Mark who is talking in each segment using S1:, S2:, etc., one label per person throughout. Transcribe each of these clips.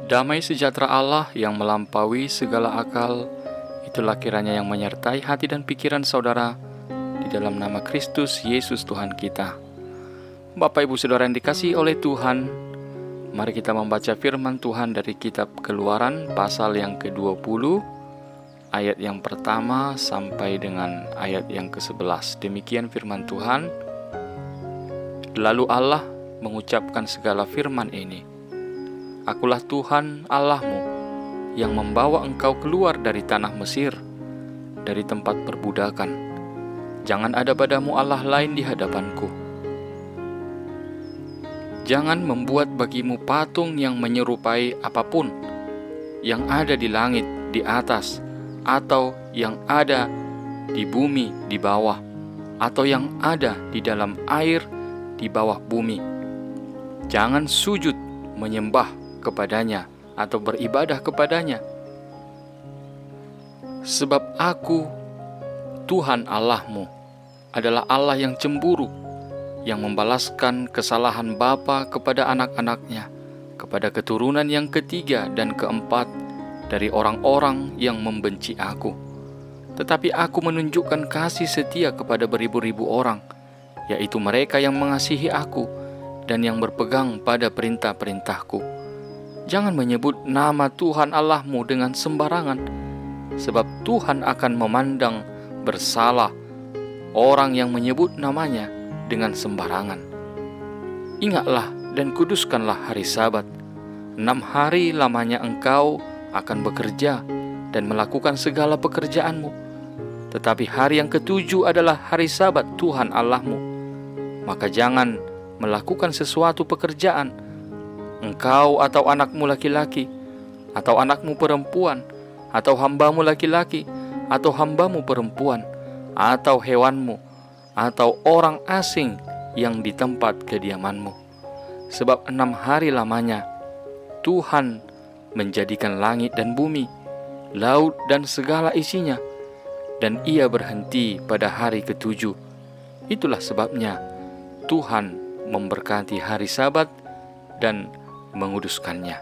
S1: Damai sejahtera Allah yang melampaui segala akal, itulah kiranya yang menyertai hati dan pikiran saudara di dalam nama Kristus Yesus Tuhan kita. Bapak Ibu Saudara yang dikasihi oleh Tuhan, mari kita membaca firman Tuhan dari kitab Keluaran pasal yang ke-20, ayat yang pertama sampai dengan ayat yang ke-11. Demikian firman Tuhan. Lalu Allah mengucapkan segala firman ini. Akulah Tuhan Allahmu yang membawa engkau keluar dari tanah Mesir, dari tempat perbudakan. Jangan ada padamu Allah lain di hadapanku. Jangan membuat bagimu patung yang menyerupai apapun yang ada di langit di atas, atau yang ada di bumi di bawah, atau yang ada di dalam air di bawah bumi. Jangan sujud menyembah kepadanya atau beribadah kepadanya. Sebab aku, Tuhan Allahmu, adalah Allah yang cemburu, yang membalaskan kesalahan bapa kepada anak-anaknya, kepada keturunan yang ketiga dan keempat dari orang-orang yang membenci aku. Tetapi aku menunjukkan kasih setia kepada beribu-ribu orang, yaitu mereka yang mengasihi aku dan yang berpegang pada perintah-perintahku. Jangan menyebut nama Tuhan Allahmu dengan sembarangan, sebab Tuhan akan memandang bersalah orang yang menyebut namanya dengan sembarangan. Ingatlah dan kuduskanlah hari Sabat. 6 hari lamanya engkau akan bekerja dan melakukan segala pekerjaanmu. Tetapi hari yang ke-7 adalah hari Sabat Tuhan Allahmu. Maka jangan melakukan sesuatu pekerjaan, engkau atau anakmu laki-laki, atau anakmu perempuan, atau hambamu laki-laki, atau hambamu perempuan, atau hewanmu, atau orang asing yang di tempat kediamanmu. Sebab 6 hari lamanya Tuhan menjadikan langit dan bumi, laut dan segala isinya, dan Ia berhenti pada hari ke-7. Itulah sebabnya Tuhan memberkati hari Sabat dan menguduskannya.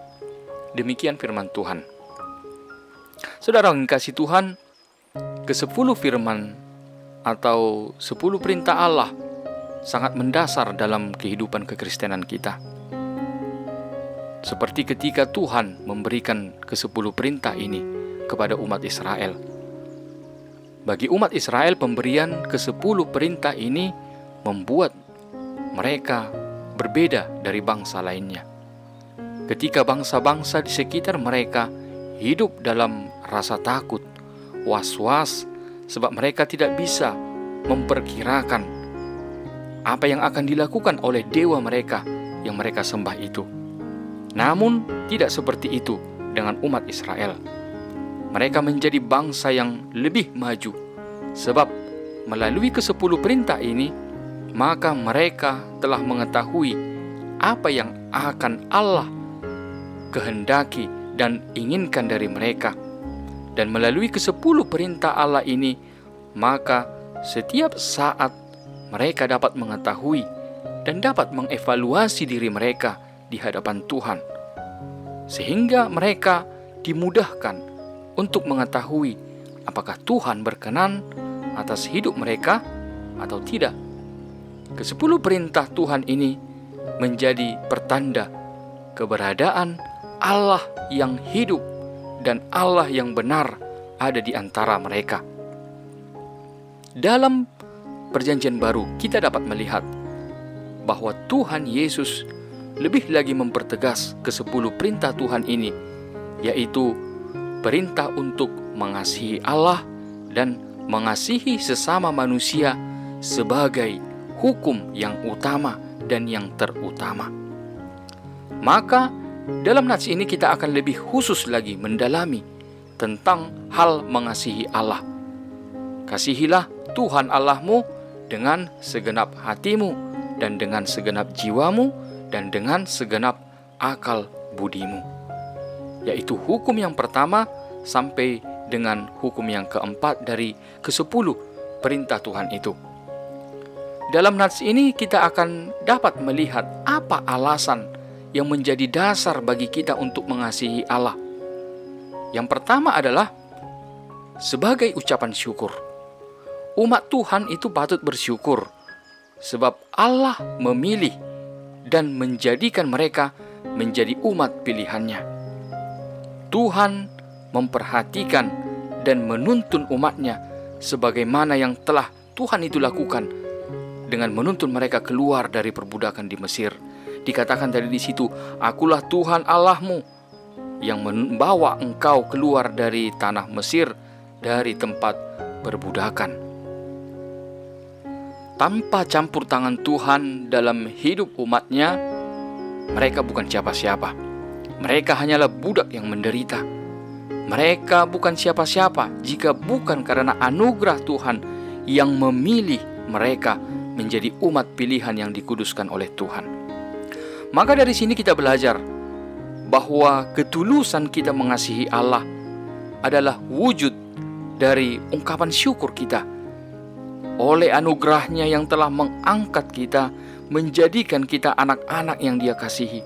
S1: Demikian firman Tuhan. Saudara yang kasih Tuhan, ke-10 firman atau 10 perintah Allah sangat mendasar dalam kehidupan kekristenan kita. Seperti ketika Tuhan memberikan ke-10 perintah ini kepada umat Israel. Bagi umat Israel, pemberian ke-10 perintah ini membuat mereka berbeda dari bangsa lainnya. Ketika bangsa-bangsa di sekitar mereka hidup dalam rasa takut, was-was, sebab mereka tidak bisa memperkirakan apa yang akan dilakukan oleh dewa mereka yang mereka sembah itu. Namun tidak seperti itu dengan umat Israel. Mereka menjadi bangsa yang lebih maju, sebab melalui ke-10 perintah ini, maka mereka telah mengetahui apa yang akan Allah kehendaki dan inginkan dari mereka. Dan melalui ke-10 perintah Allah ini, maka setiap saat mereka dapat mengetahui dan dapat mengevaluasi diri mereka di hadapan Tuhan, sehingga mereka dimudahkan untuk mengetahui apakah Tuhan berkenan atas hidup mereka atau tidak. Ke-10 perintah Tuhan ini menjadi pertanda keberadaan Allah yang hidup dan Allah yang benar ada di antara mereka. Dalam Perjanjian Baru kita dapat melihat bahwa Tuhan Yesus lebih lagi mempertegas ke-10 perintah Tuhan ini, yaitu perintah untuk mengasihi Allah dan mengasihi sesama manusia sebagai hukum yang utama dan yang terutama. Maka dalam nats ini kita akan lebih khusus lagi mendalami tentang hal mengasihi Allah. Kasihilah Tuhan Allahmu dengan segenap hatimu dan dengan segenap jiwamu dan dengan segenap akal budimu. Yaitu hukum yang pertama sampai dengan hukum yang keempat dari ke-10 perintah Tuhan itu. Dalam nats ini kita akan dapat melihat apa alasan yang menjadi dasar bagi kita untuk mengasihi Allah. Yang pertama adalah sebagai ucapan syukur. Umat Tuhan itu patut bersyukur sebab Allah memilih dan menjadikan mereka menjadi umat pilihannya. Tuhan memperhatikan dan menuntun umatnya sebagaimana yang telah Tuhan itu lakukan dengan menuntun mereka keluar dari perbudakan di Mesir. Dikatakan tadi di situ, "Akulah Tuhan Allahmu yang membawa engkau keluar dari tanah Mesir, dari tempat perbudakan." Tanpa campur tangan Tuhan dalam hidup umatnya, mereka bukan siapa-siapa. Mereka hanyalah budak yang menderita. Mereka bukan siapa-siapa jika bukan karena anugerah Tuhan yang memilih mereka menjadi umat pilihan yang dikuduskan oleh Tuhan. Maka dari sini kita belajar bahwa ketulusan kita mengasihi Allah adalah wujud dari ungkapan syukur kita oleh anugerahnya yang telah mengangkat kita, menjadikan kita anak-anak yang Dia kasihi.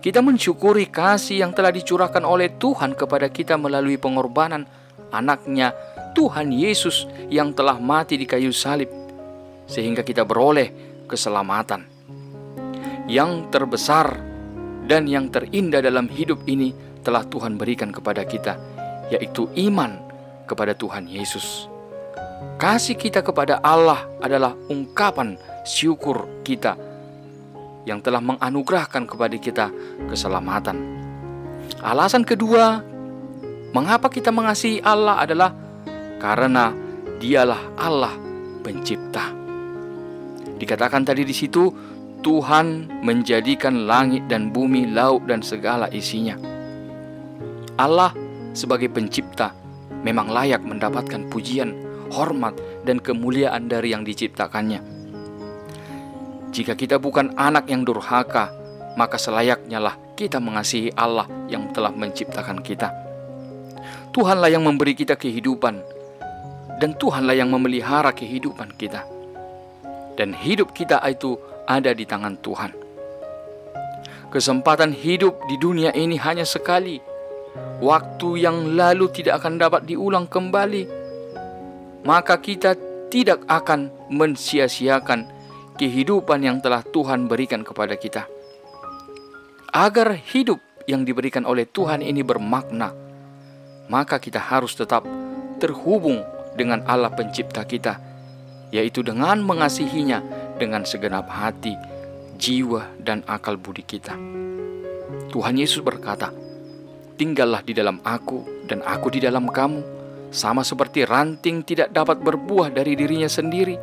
S1: Kita mensyukuri kasih yang telah dicurahkan oleh Tuhan kepada kita melalui pengorbanan anaknya, Tuhan Yesus, yang telah mati di kayu salib, sehingga kita beroleh keselamatan. Yang terbesar dan yang terindah dalam hidup ini telah Tuhan berikan kepada kita, yaitu iman kepada Tuhan Yesus. Kasih kita kepada Allah adalah ungkapan syukur kita yang telah menganugerahkan kepada kita keselamatan. Alasan kedua, mengapa kita mengasihi Allah adalah karena Dialah Allah pencipta. Dikatakan tadi di situ, Tuhan menjadikan langit dan bumi, laut dan segala isinya. Allah sebagai pencipta memang layak mendapatkan pujian, hormat, dan kemuliaan dari yang diciptakannya. Jika kita bukan anak yang durhaka, maka selayaknya lah kita mengasihi Allah yang telah menciptakan kita. Tuhanlah yang memberi kita kehidupan, dan Tuhanlah yang memelihara kehidupan kita. Dan hidup kita itu ada di tangan Tuhan. Kesempatan hidup di dunia ini hanya sekali. Waktu yang lalu tidak akan dapat diulang kembali. Maka kita tidak akan mensia-siakan kehidupan yang telah Tuhan berikan kepada kita. Agar hidup yang diberikan oleh Tuhan ini bermakna, maka kita harus tetap terhubung dengan Allah pencipta kita, yaitu dengan mengasihinya dengan segenap hati, jiwa, dan akal budi kita. Tuhan Yesus berkata, "Tinggallah di dalam aku dan aku di dalam kamu. Sama seperti ranting tidak dapat berbuah dari dirinya sendiri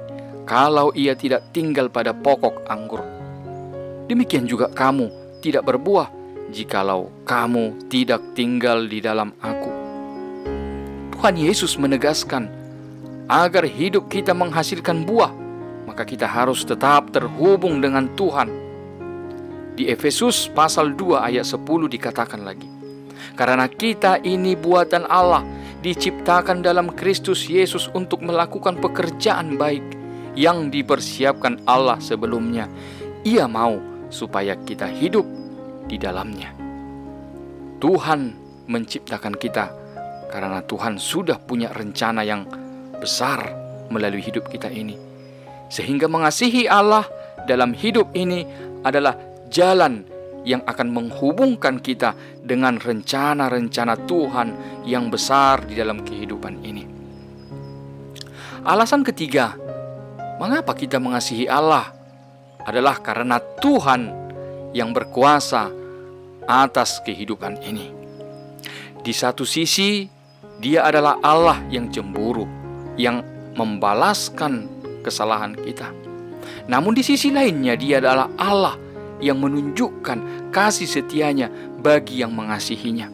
S1: kalau ia tidak tinggal pada pokok anggur. Demikian juga kamu tidak berbuah jikalau kamu tidak tinggal di dalam aku." Tuhan Yesus menegaskan agar hidup kita menghasilkan buah, maka kita harus tetap terhubung dengan Tuhan. Di Efesus pasal 2 ayat 10 dikatakan lagi, "Karena kita ini buatan Allah, diciptakan dalam Kristus Yesus untuk melakukan pekerjaan baik yang dipersiapkan Allah sebelumnya. Ia mau supaya kita hidup di dalamnya." Tuhan menciptakan kita karena Tuhan sudah punya rencana yang besar melalui hidup kita ini. Sehingga mengasihi Allah dalam hidup ini adalah jalan yang akan menghubungkan kita dengan rencana-rencana Tuhan yang besar di dalam kehidupan ini. Alasan ketiga, mengapa kita mengasihi Allah adalah karena Tuhan yang berkuasa atas kehidupan ini. Di satu sisi, Dia adalah Allah yang cemburu, yang membalaskan kesalahan kita. Namun di sisi lainnya, Dia adalah Allah yang menunjukkan kasih setianya bagi yang mengasihinya.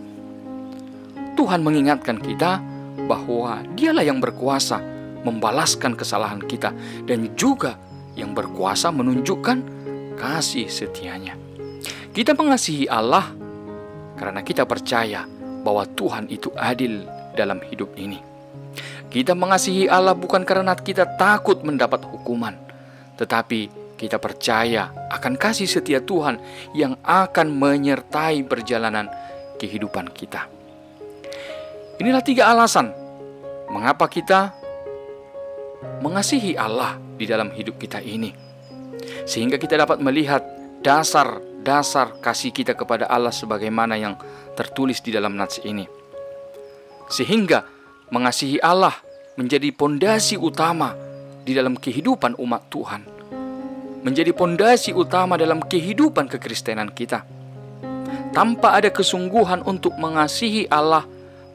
S1: Tuhan mengingatkan kita bahwa Dialah yang berkuasa membalaskan kesalahan kita dan juga yang berkuasa menunjukkan kasih setianya. Kita mengasihi Allah karena kita percaya bahwa Tuhan itu adil dalam hidup ini. Kita mengasihi Allah bukan karena kita takut mendapat hukuman, tetapi kita percaya akan kasih setia Tuhan yang akan menyertai perjalanan kehidupan kita. Inilah 3 alasan mengapa kita mengasihi Allah di dalam hidup kita ini, sehingga kita dapat melihat dasar-dasar kasih kita kepada Allah sebagaimana yang tertulis di dalam nats ini. Sehingga mengasihi Allah menjadi pondasi utama di dalam kehidupan umat Tuhan, menjadi pondasi utama dalam kehidupan kekristenan kita. Tanpa ada kesungguhan untuk mengasihi Allah,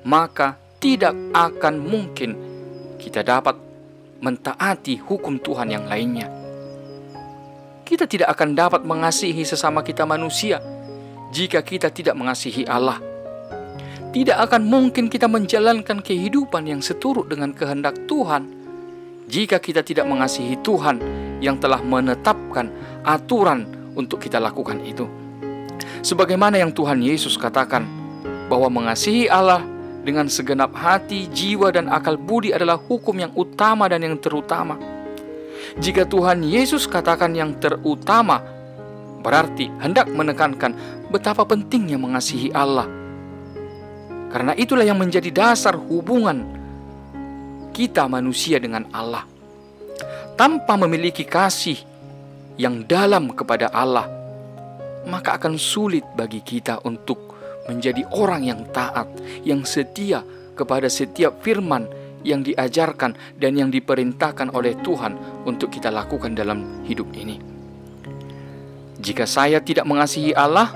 S1: maka tidak akan mungkin kita dapat mentaati hukum Tuhan yang lainnya. Kita tidak akan dapat mengasihi sesama kita manusia jika kita tidak mengasihi Allah. Tidak akan mungkin kita menjalankan kehidupan yang seturut dengan kehendak Tuhan jika kita tidak mengasihi Tuhan yang telah menetapkan aturan untuk kita lakukan itu. Sebagaimana yang Tuhan Yesus katakan, bahwa mengasihi Allah dengan segenap hati, jiwa, dan akal budi adalah hukum yang utama dan yang terutama. Jika Tuhan Yesus katakan yang terutama, berarti hendak menekankan betapa pentingnya mengasihi Allah. Karena itulah yang menjadi dasar hubungan kita manusia dengan Allah. Tanpa memiliki kasih yang dalam kepada Allah, maka akan sulit bagi kita untuk menjadi orang yang taat, yang setia kepada setiap firman yang diajarkan dan yang diperintahkan oleh Tuhan untuk kita lakukan dalam hidup ini. Jika saya tidak mengasihi Allah,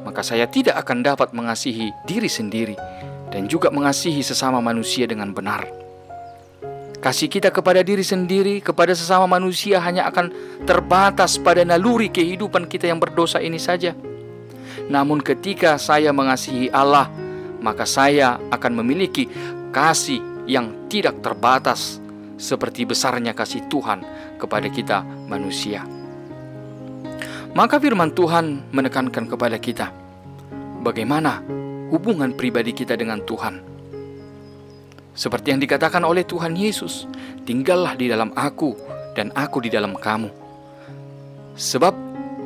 S1: maka saya tidak akan dapat mengasihi diri sendiri dan juga mengasihi sesama manusia dengan benar. Kasih kita kepada diri sendiri, kepada sesama manusia hanya akan terbatas pada naluri kehidupan kita yang berdosa ini saja. Namun ketika saya mengasihi Allah, maka saya akan memiliki kasih yang tidak terbatas seperti besarnya kasih Tuhan kepada kita manusia. Maka firman Tuhan menekankan kepada kita bagaimana hubungan pribadi kita dengan Tuhan. Seperti yang dikatakan oleh Tuhan Yesus, tinggallah di dalam aku dan aku di dalam kamu. Sebab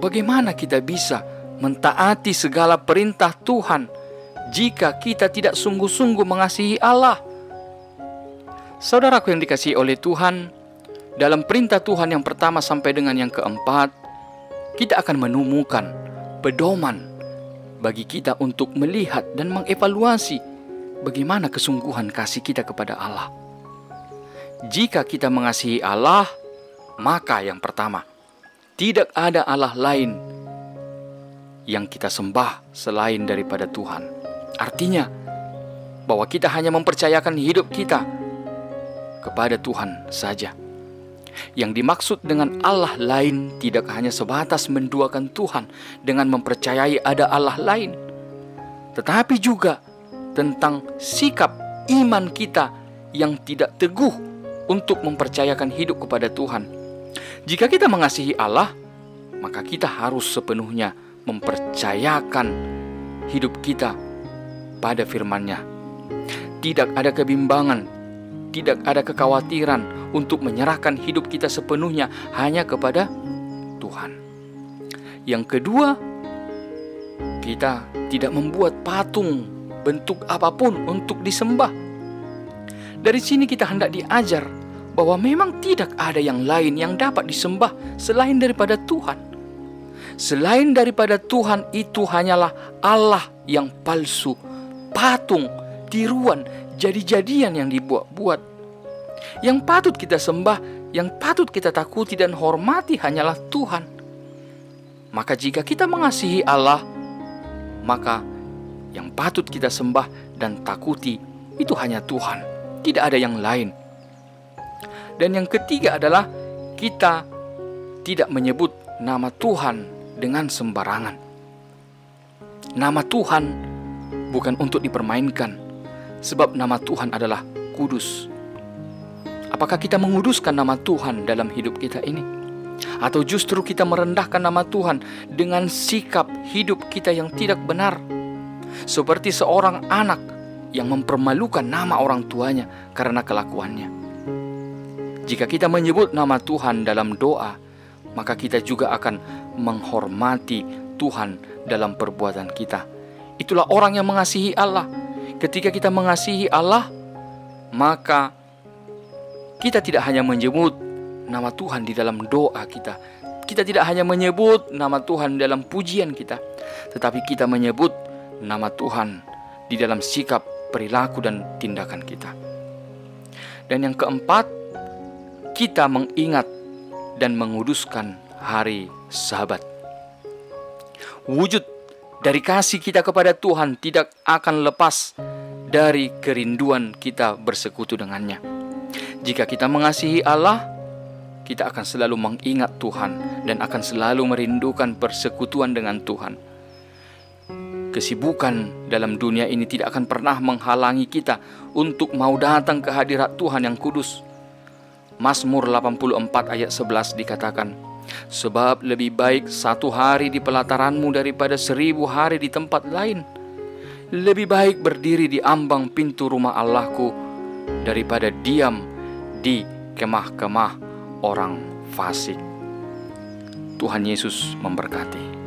S1: bagaimana kita bisa mentaati segala perintah Tuhan jika kita tidak sungguh-sungguh mengasihi Allah? Saudaraku yang dikasihi oleh Tuhan, dalam perintah Tuhan yang pertama sampai dengan yang keempat, kita akan menemukan pedoman bagi kita untuk melihat dan mengevaluasi bagaimana kesungguhan kasih kita kepada Allah. Jika kita mengasihi Allah, maka yang pertama, tidak ada Allah lain yang kita sembah selain daripada Tuhan. Artinya bahwa kita hanya mempercayakan hidup kita kepada Tuhan saja. Yang dimaksud dengan Allah lain tidak hanya sebatas menduakan Tuhan dengan mempercayai ada Allah lain, tetapi juga tentang sikap iman kita yang tidak teguh untuk mempercayakan hidup kepada Tuhan. Jika kita mengasihi Allah, maka kita harus sepenuhnya mempercayakan hidup kita pada firman-Nya. Tidak ada kebimbangan, tidak ada kekhawatiran untuk menyerahkan hidup kita sepenuhnya hanya kepada Tuhan. Yang kedua, kita tidak membuat patung bentuk apapun untuk disembah. Dari sini kita hendak diajar bahwa memang tidak ada yang lain yang dapat disembah selain daripada Tuhan. Selain daripada Tuhan itu hanyalah Allah yang palsu, patung, tiruan, jadi-jadian yang dibuat-buat. Yang patut kita sembah, yang patut kita takuti dan hormati hanyalah Tuhan. Maka jika kita mengasihi Allah, maka yang patut kita sembah dan takuti itu hanya Tuhan, tidak ada yang lain. Dan yang ketiga adalah kita tidak menyebut nama Tuhan dengan sembarangan. Nama Tuhan bukan untuk dipermainkan, sebab nama Tuhan adalah kudus. Apakah kita menguduskan nama Tuhan dalam hidup kita ini? Atau justru kita merendahkan nama Tuhan dengan sikap hidup kita yang tidak benar? Seperti seorang anak yang mempermalukan nama orang tuanya karena kelakuannya. Jika kita menyebut nama Tuhan dalam doa, maka kita juga akan menghormati Tuhan dalam perbuatan kita. Itulah orang yang mengasihi Allah. Ketika kita mengasihi Allah, maka kita tidak hanya menyebut nama Tuhan di dalam doa kita. Kita tidak hanya menyebut nama Tuhan dalam pujian kita, tetapi kita menyebut nama Tuhan di dalam sikap, perilaku, dan tindakan kita. Dan yang keempat, kita mengingat dan menguduskan hari Sabat. Wujud dari kasih kita kepada Tuhan tidak akan lepas dari kerinduan kita bersekutu dengannya. Jika kita mengasihi Allah, kita akan selalu mengingat Tuhan dan akan selalu merindukan persekutuan dengan Tuhan. Kesibukan dalam dunia ini tidak akan pernah menghalangi kita untuk mau datang ke hadirat Tuhan yang kudus. Mazmur 84 ayat 11 dikatakan, sebab lebih baik 1 hari di pelataranmu daripada 1000 hari di tempat lain. Lebih baik berdiri di ambang pintu rumah Allahku daripada diam di kemah-kemah orang fasik. Tuhan Yesus memberkati.